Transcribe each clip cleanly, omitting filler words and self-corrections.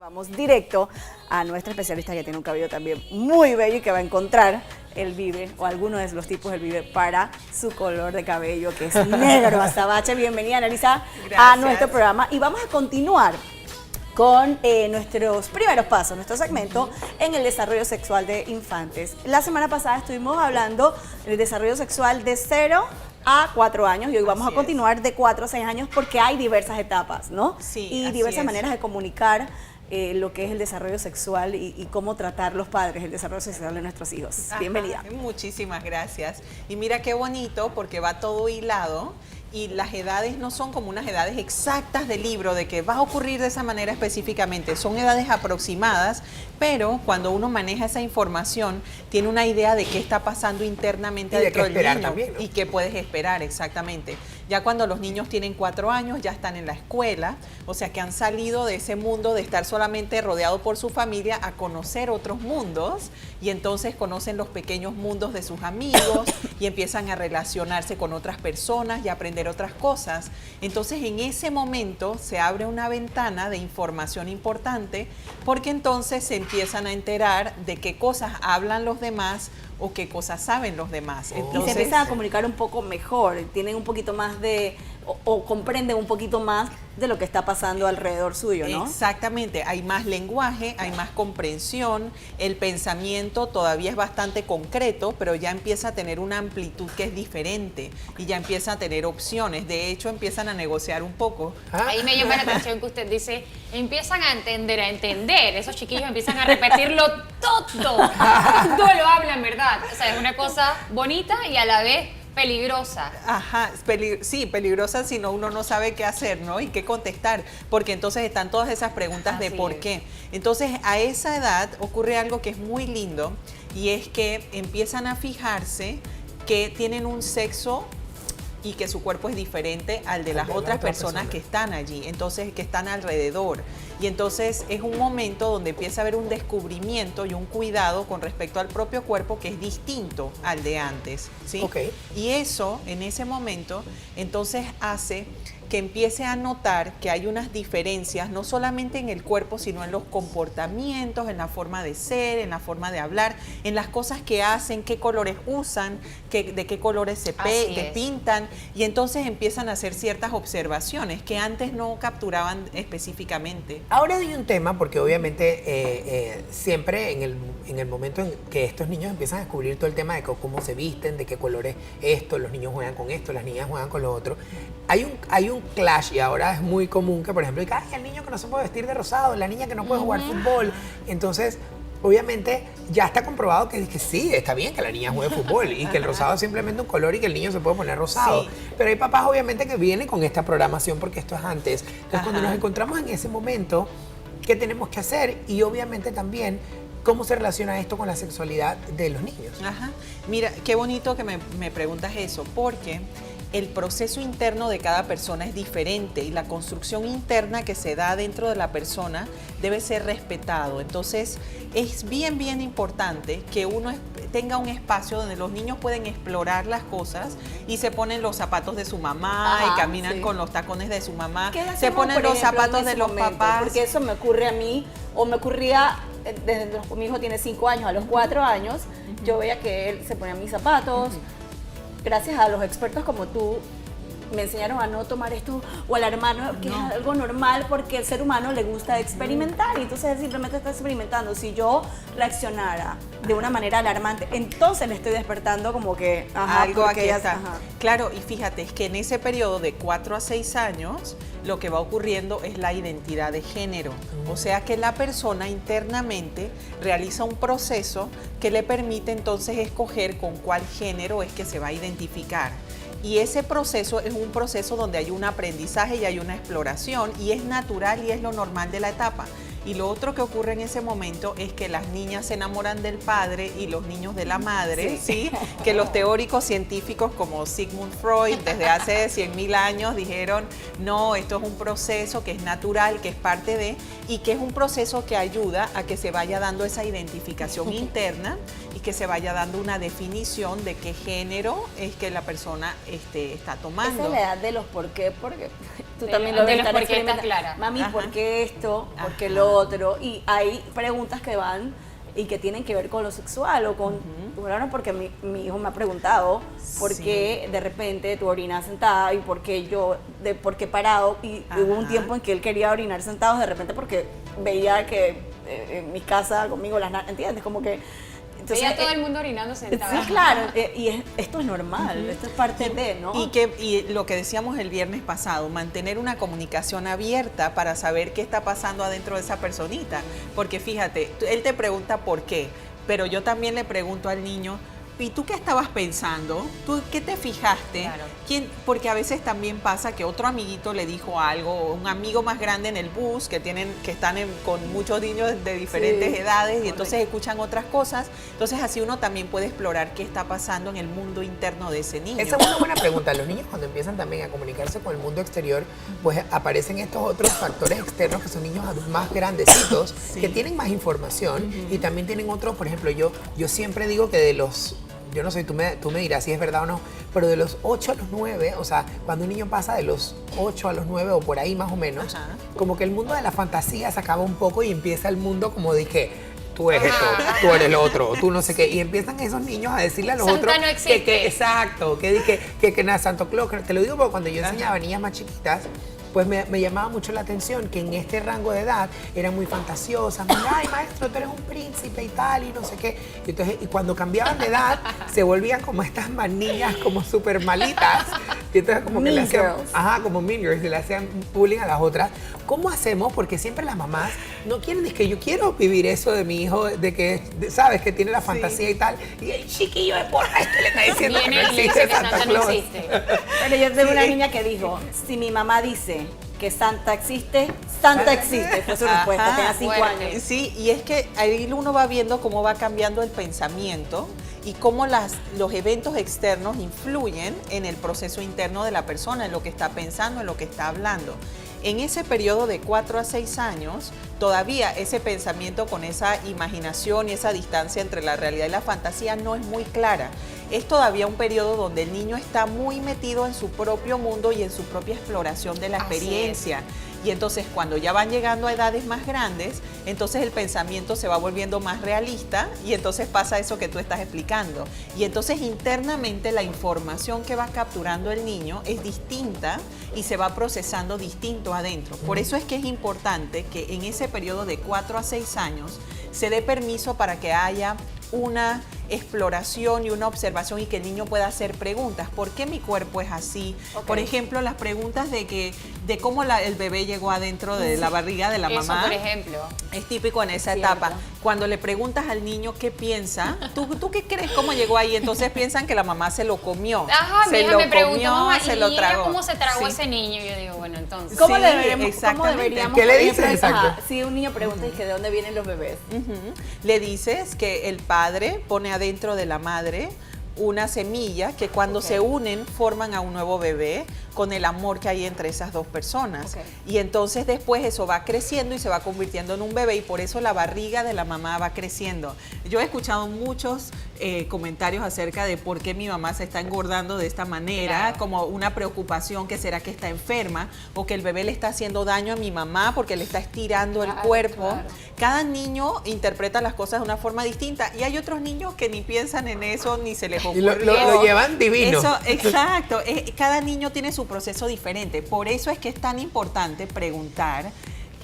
Vamos directo a nuestra especialista que tiene un cabello también muy bello y que va a encontrar el Vive o alguno de los tipos del Vive para su color de cabello, que es negro azabache. Bienvenida, Annalisa, a nuestro programa. Y vamos a continuar con nuestros primeros pasos, nuestro segmento en el desarrollo sexual de infantes. La semana pasada estuvimos hablando del desarrollo sexual de 0 a 4 años y hoy vamos a continuar de 4 a 6 años porque hay diversas etapas, ¿no? Sí, y diversas maneras de comunicar lo que es el desarrollo sexual y cómo tratar los padres el desarrollo sexual de nuestros hijos. Ajá, bienvenida. Muchísimas gracias. Y mira qué bonito porque va todo hilado y las edades no son como unas edades exactas del libro de que va a ocurrir de esa manera específicamente, son edades aproximadas, pero cuando uno maneja esa información tiene una idea de qué está pasando internamente dentro del niño también, ¿no? Y qué puedes esperar exactamente. Ya cuando los niños tienen 4 años ya están en la escuela, o sea que han salido de ese mundo de estar solamente rodeado por su familia a conocer otros mundos y entonces conocen los pequeños mundos de sus amigos y empiezan a relacionarse con otras personas y a aprender otras cosas. Entonces en ese momento se abre una ventana de información importante porque entonces se empiezan a enterar de qué cosas hablan los demás o qué cosas saben los demás. Entonces, y se empiezan a comunicar un poco mejor, tienen un poquito más de, o comprenden un poquito más de lo que está pasando alrededor suyo, ¿no? Exactamente, hay más lenguaje, hay más comprensión, el pensamiento todavía es bastante concreto, pero ya empieza a tener una amplitud que es diferente y ya empieza a tener opciones, de hecho empiezan a negociar un poco. Ahí me llama la atención que usted dice, empiezan a entender, esos chiquillos empiezan a repetirlo todo lo hablan, ¿verdad? O sea, es una cosa bonita y a la vez peligrosa. Ajá, sí, peligrosa si no uno no sabe qué hacer, ¿no? Y qué contestar, porque entonces están todas esas preguntas de por qué. Entonces, a esa edad ocurre algo que es muy lindo y es que empiezan a fijarse que tienen un sexo y que su cuerpo es diferente al de las otras personas que están allí, entonces que están alrededor. Y entonces es un momento donde empieza a haber un descubrimiento y un cuidado con respecto al propio cuerpo que es distinto al de antes, ¿sí? Okay. Y eso, en ese momento, entonces hace que empiece a notar que hay unas diferencias, no solamente en el cuerpo, sino en los comportamientos, en la forma de ser, en la forma de hablar, en las cosas que hacen, qué colores usan, de qué colores se pintan, y entonces empiezan a hacer ciertas observaciones que antes no capturaban específicamente. Ahora hay un tema, porque obviamente siempre en el momento en que estos niños empiezan a descubrir todo el tema de cómo se visten, de qué colores esto, los niños juegan con esto, las niñas juegan con lo otro, hay un clash y ahora es muy común que, por ejemplo, diga, ay, el niño que no se puede vestir de rosado, la niña que no puede jugar fútbol. Entonces, obviamente, ya está comprobado que sí, está bien que la niña juegue fútbol y que el rosado es simplemente un color y que el niño se puede poner rosado. Sí. Pero hay papás, obviamente, que vienen con esta programación porque esto es antes. Entonces, cuando nos encontramos en ese momento, ¿qué tenemos que hacer? Y obviamente también, ¿cómo se relaciona esto con la sexualidad de los niños? Ajá. Mira, qué bonito que me preguntas eso, porque el proceso interno de cada persona es diferente y la construcción interna que se da dentro de la persona debe ser respetado. Entonces, es bien importante que uno tenga un espacio donde los niños pueden explorar las cosas y se ponen los zapatos de su mamá y caminan con los tacones de su mamá, se ponen los zapatos de los papás. Porque eso me ocurre a mí, o me ocurría desde que mi hijo tiene 5 años, a los 4 años, yo veía que él se ponía mis zapatos. Gracias a los expertos como tú, me enseñaron a no tomar esto o alarmarnos, que es algo normal porque el ser humano le gusta experimentar y entonces él simplemente está experimentando. Si yo reaccionara de una manera alarmante, entonces le estoy despertando como que algo aquí está. Claro, y fíjate, es que en ese periodo de 4 a 6 años, lo que va ocurriendo es la identidad de género. O sea que la persona internamente realiza un proceso que le permite entonces escoger con cuál género es que se va a identificar. Y ese proceso es un proceso donde hay un aprendizaje y hay una exploración y es natural y es lo normal de la etapa. Y lo otro que ocurre en ese momento es que las niñas se enamoran del padre y los niños de la madre, ¿sí? Que los teóricos científicos como Sigmund Freud desde hace 100.000 años dijeron, no, esto es un proceso que es natural, que es parte de, y que es un proceso que ayuda a que se vaya dando esa identificación interna y que se vaya dando una definición de qué género es que la persona está tomando. Esa es la edad de los por qué, porque tú De- también lo de ves, los están por qué estás experimentando. clara. Mami, Ajá. ¿por qué esto? ¿Por qué Ajá. lo otro? Y hay preguntas que van y que tienen que ver con lo sexual o con... Bueno, porque mi hijo me ha preguntado por Sí. qué de repente tú orinas sentada y por qué yo, por qué parado. Y hubo un Ajá. tiempo en que él quería orinar sentados de repente porque veía que en mi casa conmigo ¿entiendes? Como que... Veía todo el mundo orinando sentado. Sí, claro, esto es normal, esto es parte de, ¿no? Y lo que decíamos el viernes pasado, mantener una comunicación abierta para saber qué está pasando adentro de esa personita. Porque fíjate, él te pregunta por qué, pero yo también le pregunto al niño, ¿y tú qué estabas pensando? ¿Tú qué te fijaste? Claro. Porque a veces también pasa que otro amiguito le dijo algo, o un amigo más grande en el bus, que están con muchos niños de diferentes Sí, edades, y entonces escuchan otras cosas. Entonces así uno también puede explorar qué está pasando en el mundo interno de ese niño. Esa es una buena pregunta. Los niños cuando empiezan también a comunicarse con el mundo exterior, pues aparecen estos otros factores externos que son niños más grandecitos, Sí. que tienen más información y también tienen otros, por ejemplo, yo siempre digo que de los, yo no sé, tú me dirás si es verdad o no, pero de los 8 a los 9, o sea, cuando un niño pasa de los 8 a los 9 o por ahí más o menos, Ajá. como que el mundo de la fantasía se acaba un poco y empieza el mundo como dije, tú eres esto, tú eres lo otro, tú no sé qué. Y empiezan esos niños a decirle a los Santa otros no existe. exacto, que nada, Santo Claus, te lo digo porque cuando yo enseñaba a niñas más chiquitas, pues me llamaba mucho la atención que en este rango de edad eran muy fantasiosas. Ay, maestro, tú eres un príncipe y tal, y no sé qué. Y, entonces, y cuando cambiaban de edad, se volvían como estas manillas, como súper malitas. Y entonces como que le Mean hacían, girls. como mean girls, y le hacían bullying a las otras. ¿Cómo hacemos? Porque siempre las mamás no quieren, es que yo quiero vivir eso de mi hijo, sabes, que tiene la fantasía y tal. Y el chiquillo de porra este le está diciendo Viene que no y le existe dice que Santa Santa no Claus. existe. Pero yo tengo una niña que dijo, si mi mamá dice que Santa existe, Santa existe. Fue su respuesta, Ajá, tenía 5 fuerte. años. Sí, y es que ahí uno va viendo cómo va cambiando el pensamiento y cómo los eventos externos influyen en el proceso interno de la persona, en lo que está pensando, en lo que está hablando. En ese periodo de 4 a 6 años, todavía ese pensamiento con esa imaginación y esa distancia entre la realidad y la fantasía no es muy clara. Es todavía un periodo donde el niño está muy metido en su propio mundo y en su propia exploración de la Así experiencia. Y entonces cuando ya van llegando a edades más grandes, entonces el pensamiento se va volviendo más realista y entonces pasa eso que tú estás explicando. Y entonces internamente la información que va capturando el niño es distinta y se va procesando distinto adentro. Por eso es que es importante que en ese periodo de 4 a 6 años se dé permiso para que haya una exploración y una observación y que el niño pueda hacer preguntas. ¿Por qué mi cuerpo es así? Ok. Por ejemplo, las preguntas de cómo el bebé llegó adentro de la barriga de la Eso, mamá. por ejemplo. Es típico en esa Cierto. etapa. Cuando le preguntas al niño qué piensa, ¿tú qué crees cómo llegó ahí? Entonces piensan que la mamá se lo comió. Ajá, mi se hija lo me preguntó, comió, mamá, se ¿y lo ella tragó. cómo se tragó Sí. ese niño? Y yo digo, bueno, entonces. ¿Cómo, Sí, cómo exactamente. deberíamos, ¿Qué le por dices? ejemplo, Exacto. si un niño pregunta y que de dónde vienen los bebés? Ujú. Le dices que el padre pone adentro de la madre una semilla que cuando Ok. se unen forman a un nuevo bebé con el amor que hay entre esas dos personas. Ok. Y entonces después eso va creciendo y se va convirtiendo en un bebé y por eso la barriga de la mamá va creciendo. Yo he escuchado muchos comentarios acerca de por qué mi mamá se está engordando de esta manera, Claro. como una preocupación que será que está enferma o que el bebé le está haciendo daño a mi mamá porque le está estirando el Claro, cuerpo. claro. Cada niño interpreta las cosas de una forma distinta y hay otros niños que ni piensan en eso ni se les Y ocurrió. lo llevan divino. Eso, exacto. Cada niño tiene su proceso diferente. Por eso es que es tan importante preguntar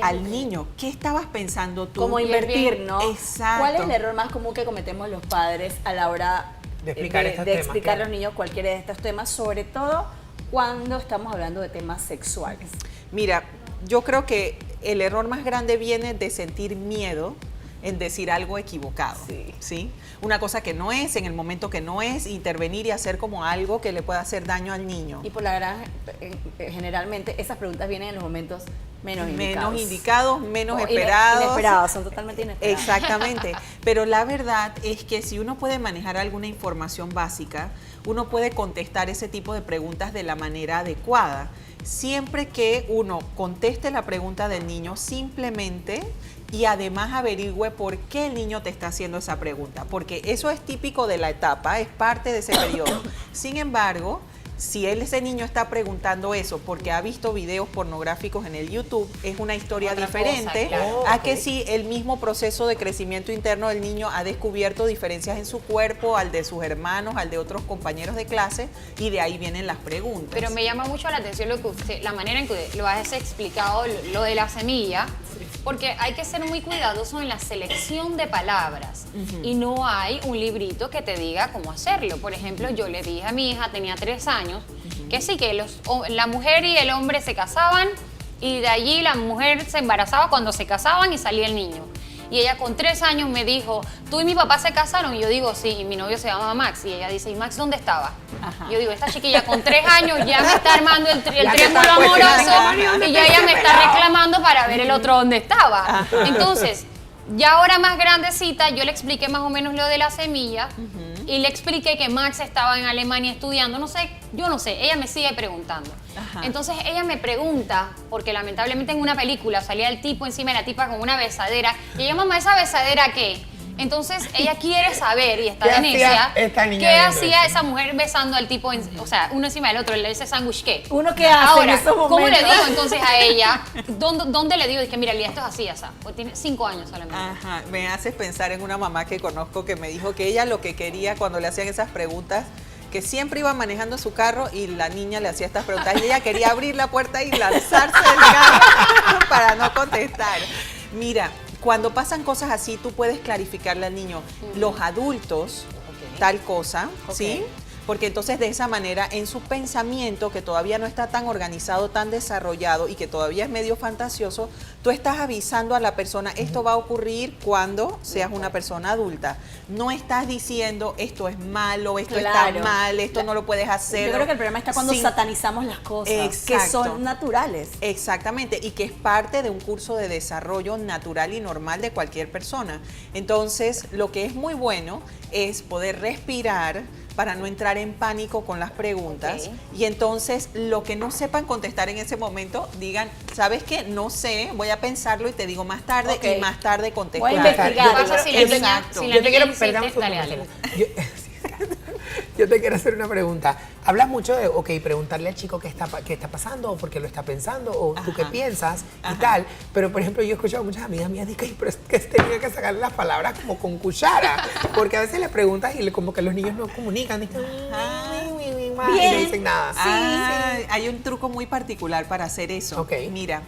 al niño, ¿qué estabas pensando tú? Cómo Y es invertir, bien- ¿no? Exacto. ¿Cuál es el error más común que cometemos los padres a la hora De explicar estos de temas, explicar a claro. los niños cualquiera de estos temas, sobre todo cuando estamos hablando de temas sexuales? Mira, yo creo que el error más grande viene de sentir miedo en decir algo equivocado. Sí. Una cosa que no es, en el momento que no es, intervenir y hacer como algo que le pueda hacer daño al niño. Y por la gran, generalmente esas preguntas vienen en los momentos menos indicados. Menos indicados, menos O esperados. Inesperados, son totalmente inesperados. Exactamente. Pero la verdad es que si uno puede manejar alguna información básica, uno puede contestar ese tipo de preguntas de la manera adecuada. Siempre que uno conteste la pregunta del niño simplemente y además averigüe por qué el niño te está haciendo esa pregunta, porque eso es típico de la etapa, es parte de ese periodo. Sin embargo, si ese niño está preguntando eso porque ha visto videos pornográficos en el YouTube, es una historia Otra diferente cosa, claro. a que si el mismo proceso de crecimiento interno del niño ha descubierto diferencias en su cuerpo, al de sus hermanos, al de otros compañeros de clase, y de ahí vienen las preguntas. Pero me llama mucho la atención la manera en que lo has explicado, lo de la semilla, porque hay que ser muy cuidadoso en la selección de palabras y no hay un librito que te diga cómo hacerlo. Por ejemplo, yo le dije a mi hija, tenía 3 años, que sí, que la mujer y el hombre se casaban y de allí la mujer se embarazaba cuando se casaban y salía el niño. Y ella con 3 años me dijo, ¿tú y mi papá se casaron? Y yo digo, sí, y mi novio se llama Max. Y ella dice, ¿y Max dónde estaba? Ajá. Yo digo, esta chiquilla con 3 años ya me está armando el Ya te triángulo está amoroso y ya ella me está reclamando para ver el otro dónde estaba. Entonces, ya ahora más grandecita, yo le expliqué más o menos lo de la semilla y le expliqué que Max estaba en Alemania estudiando, no sé, yo no sé, ella me sigue preguntando. Ajá. Entonces ella me pregunta, porque lamentablemente en una película salía el tipo encima de la tipa con una besadera, y ella, mamá, ¿esa besadera qué? Entonces ella quiere saber y está ¿Qué de necia, hacía esta niña ¿qué viendo hacía eso? esa mujer besando al tipo, o sea, uno encima del otro, ese sándwich qué? ¿Uno qué hace Ahora, en esos momentos? ¿cómo le digo entonces a ella? ¿Dónde le digo? Dije, mira, Lía, esto es así, asa. Pues tiene 5 años solamente. Ajá, me haces pensar en una mamá que conozco que me dijo que ella lo que quería cuando le hacían esas preguntas, que siempre iba manejando su carro y la niña le hacía estas preguntas y ella quería abrir la puerta y lanzarse del carro para no contestar. Mira, cuando pasan cosas así, tú puedes clarificarle al niño, los adultos, tal cosa, ¿sí? Porque entonces de esa manera en su pensamiento, que todavía no está tan organizado, tan desarrollado y que todavía es medio fantasioso, tú estás avisando a la persona, esto va a ocurrir cuando seas una persona adulta. No estás diciendo, esto es malo, esto está Claro. mal, esto no lo puedes hacer. Yo creo que el problema está cuando Sin- satanizamos las cosas, que Exacto. son naturales. Exactamente, y que es parte de un curso de desarrollo natural y normal de cualquier persona. Entonces, lo que es muy bueno es poder respirar para no entrar en pánico con las preguntas. Ok. Y entonces, lo que no sepan contestar en ese momento, digan, ¿sabes qué? No sé, voy a pensarlo y te digo más tarde, Ok. y más tarde contestar. Voy a investigar. ¿Qué pasa si la niña, Exacto. si la Yo te niña quiero, insiste? perdón, Dale, dale. Yo te quiero hacer una pregunta. Hablas mucho de, ok, preguntarle al chico qué está pasando, o por qué lo está pensando, o tú qué Ajá. piensas y Ajá. tal. Pero, por ejemplo, yo he escuchado a muchas amigas mías decir, pero es que tenía que sacar las palabras como con cuchara. Porque a veces le preguntas y como que los niños no comunican. Dicen, y no dicen nada. Hay un truco muy particular para hacer eso. Ok. Mira,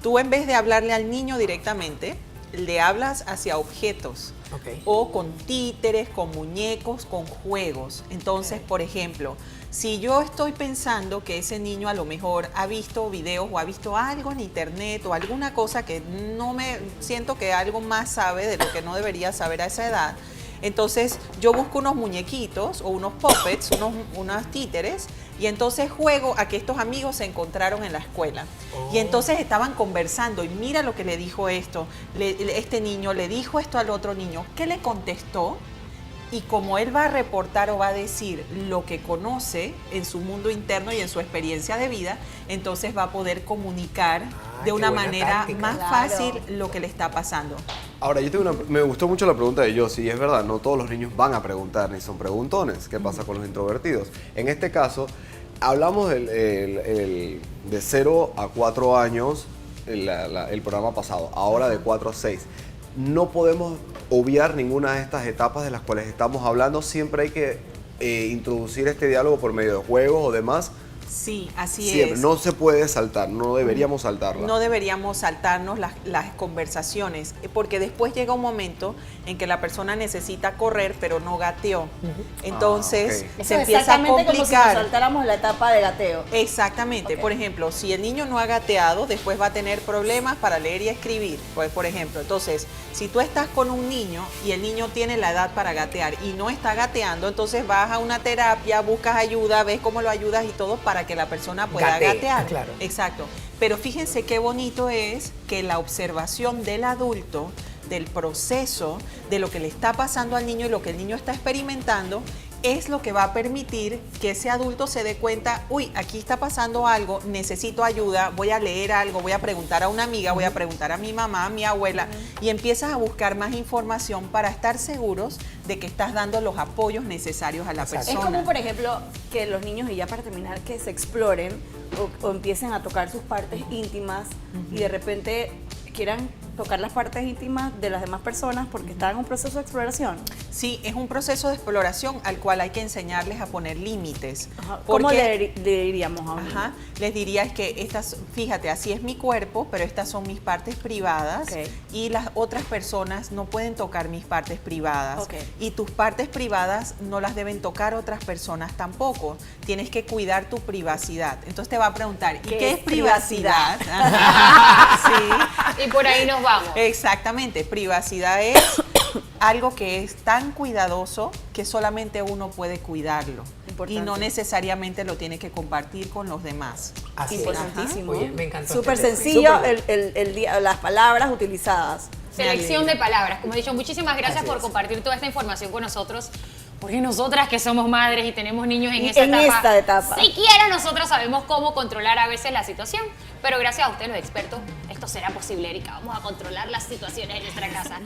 tú en vez de hablarle al niño directamente, le hablas hacia objetos. Ok. O con títeres, con muñecos, con juegos. Entonces, por ejemplo, si yo estoy pensando que ese niño a lo mejor ha visto videos o ha visto algo en internet o alguna cosa que no me siento que algo más sabe de lo que no debería saber a esa edad, entonces yo busco unos muñequitos o unos puppets, unos títeres, y entonces juego a que estos amigos se encontraron en la escuela. Y entonces estaban conversando y mira lo que le dijo este niño le dijo esto al otro niño. ¿Qué le contestó? Y como él va a reportar o va a decir lo que conoce en su mundo interno y en su experiencia de vida, entonces va a poder comunicar Ah, de qué una buena manera táctica. más Claro. fácil lo que le está pasando. Ahora, me gustó mucho la pregunta de Yossi, y es verdad, no todos los niños van a preguntar, ni son preguntones. ¿Qué pasa con los introvertidos? En este caso, hablamos de 0 a 4 años, el programa pasado, ahora de 4 a 6. No podemos obviar ninguna de estas etapas de las cuales estamos hablando, siempre hay que introducir este diálogo por medio de juegos o demás. Sí, así Siempre, es. no se puede saltar, no deberíamos saltarla. No deberíamos saltarnos las conversaciones, porque después llega un momento en que la persona necesita correr, pero no gateó. Entonces, ok. Eso se es empieza a exactamente como si nos complicar. saltáramos la etapa de gateo. Exactamente. Ok. Por ejemplo, si el niño no ha gateado, después va a tener problemas para leer y escribir. Pues, por ejemplo, entonces, si tú estás con un niño y el niño tiene la edad para gatear y no está gateando, entonces vas a una terapia, buscas ayuda, ves cómo lo ayudas y todo para que la persona pueda Gatee, gatear. claro. Exacto. Pero fíjense qué bonito es que la observación del adulto, del proceso, de lo que le está pasando al niño y lo que el niño está experimentando, es lo que va a permitir que ese adulto se dé cuenta, uy, aquí está pasando algo, necesito ayuda, voy a leer algo, voy a preguntar a una amiga, voy a preguntar a mi mamá, a mi abuela, y empiezas a buscar más información para estar seguros de que estás dando los apoyos necesarios a la Exacto. persona. Es como, por ejemplo, que los niños, y ya para terminar, que se exploren o empiecen a tocar sus partes íntimas y de repente quieran tocar las partes íntimas de las demás personas porque están en un proceso de exploración. Sí, es un proceso de exploración al cual hay que enseñarles a poner límites. Ajá. ¿Cómo Porque- le diríamos a un niño? Ajá, les diría es que estas, fíjate, así es mi cuerpo, pero estas son mis partes privadas Ok. y las otras personas no pueden tocar mis partes privadas. Ok. Y tus partes privadas no las deben tocar otras personas tampoco. Tienes que cuidar tu privacidad. Entonces te va a preguntar, ¿y qué es privacidad? Sí. Y por ahí nos vamos. Exactamente, privacidad es algo que es tan cuidadoso que solamente uno puede cuidarlo Importante. y no necesariamente lo tiene que compartir con los demás. Así es. Importantísimo. Oye, me encantó. Súper este tema. sencillo Súper. las palabras utilizadas. Selección de palabras. Como he dicho, muchísimas gracias Así por es. compartir toda esta información con nosotros. Porque nosotras que somos madres y tenemos niños en Y esa en esta etapa. siquiera nosotras sabemos cómo controlar a veces la situación. Pero gracias a ustedes, los expertos, esto será posible, Erika. Vamos a controlar las situaciones en nuestra casa.